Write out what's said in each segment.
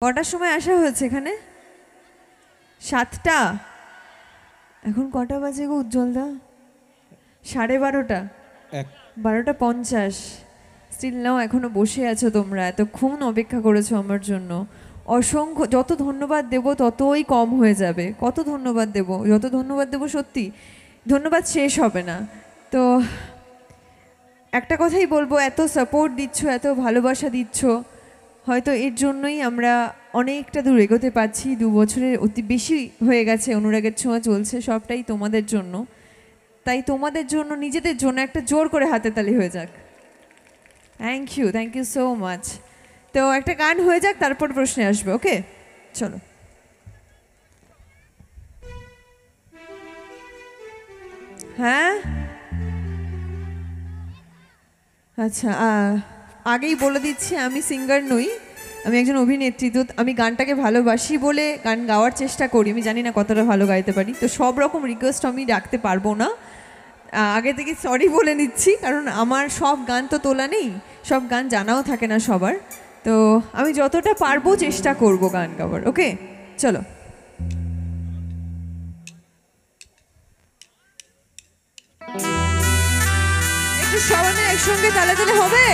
কটার সময় আসা হয়েছে এখানে? 7টা। এখন কটা বাজে গো উজ্জ্বলদা? 12:30। 12:50। স্টিল নাও এখনো বসে আছো তোমরা, এতক্ষণ অপেক্ষা করেছো আমার জন্য। অসংখ্য, যত ধন্যবাদ দেব ততই কম হয়ে যাবে। কত ধন্যবাদ দেব, যত ধন্যবাদ দেব সত্যি ধন্যবাদ শেষ হবে না। তো একটা কথাই বলবো, এত সাপোর্ট দিচ্ছ, এত ভালোবাসা দিচ্ছ, হয়তো এর জন্যই আমরা অনেকটা দূর এগোতে পারছি। 2 বছরের অতি বেশি হয়ে গেছে, অনুরাগের ছোঁয়া চলছে, সবটাই তোমাদের জন্য। তাই তোমাদের জন্য, নিজেদের জন্য একটা জোর করে হাতে তালি হয়ে যাক। Thank you so much. তো একটা গান হয়ে যাক, তারপর প্রশ্নে আসবে। ওকে, চলো। হ্যাঁ আচ্ছা, আগেই বলে দিচ্ছি আমি সিঙ্গার নই, আমি একজন অভিনেত্রী। তো আমি গানটাকে ভালোবাসি বলে গান গাওয়ার চেষ্টা করি। আমি জানি না কতটা ভালো গাইতে পারি, তো সব রকম রিকোয়েস্ট আমি রাখতে পারবো না। আগে থেকে সরি বলে নিচ্ছি, কারণ আমার সব গান তো তোলা নেই, সব গান জানাও থাকে না সবার। তো আমি যতটা পারবো চেষ্টা করব গান গাওয়ার। ওকে, চলো। একটু সবাই মিলে একসঙ্গে তালে তালে হবে,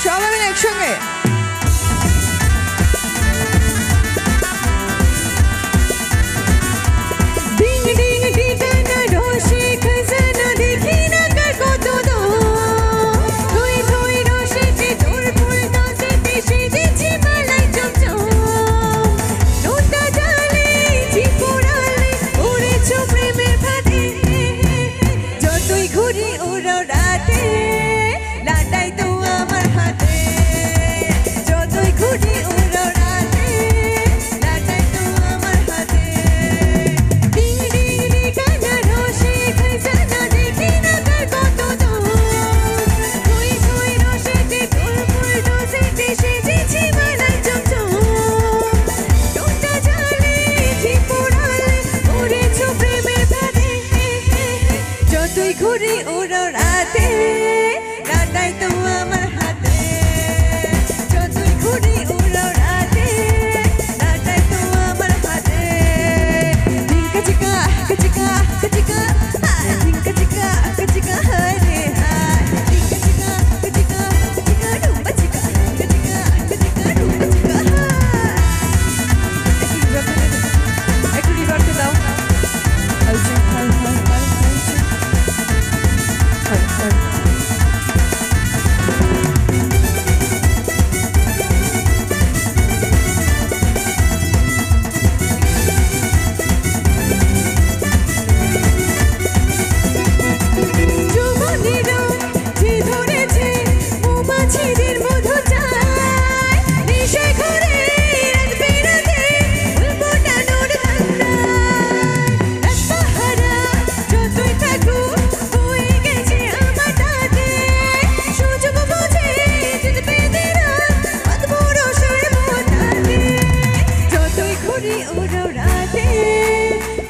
সবাই মিলে একসঙ্গে। ঘুরি উড়ো রাতে, রাতাই তো আমার হাতে। যতই ঘুরি উড়ো রাতে, রাতাই তো আমার হাতে। ঝিঙ্কা চিকা চিকা চিকা, ঝিঙ্কা চিকা চিকা, হায় রে হায়। ঝিঙ্কা চিকা চিকা চিকা, ডুম্বা চিকা চিকা চিকা, ডুম্বা চিকা হায়। একটু রিভার্সে দাও।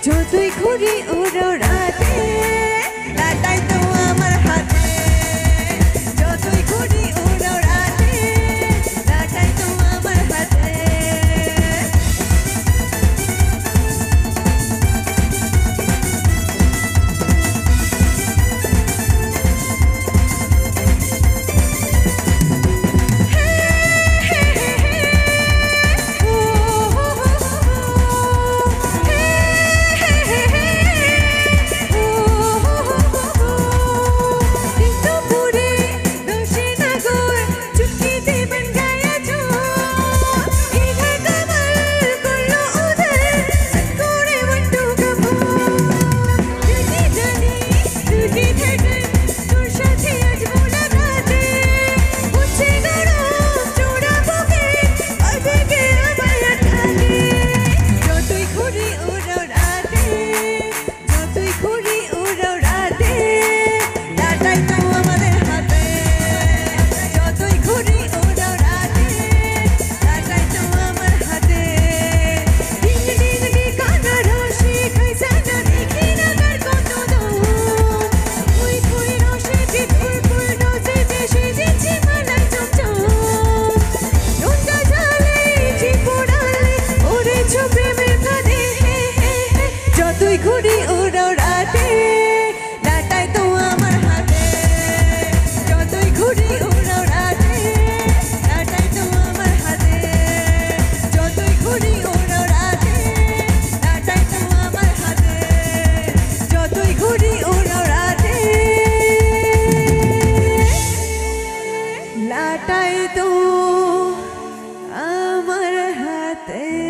যতই ঘুরি উড়ো রাতে, রাতাই তো আমার হাতে। যতই ঘুরি উড়ো রাতে, রাতাই তো আমার হাতে। পড়েছো প্রেমের ফাঁদে, যতই ঘুরি ওরাও রাতে, লাটাই তো আমার হাতে, যতই ঘুরি ওরাও রাতে, লাটাই তো আমার হাতে, যতই ঘুরি ওরাও রাতে, লাটাই তো আমার হাতে, যতই ঘুরি ওরাও রাতে, লাটাই তো আমার হাতে।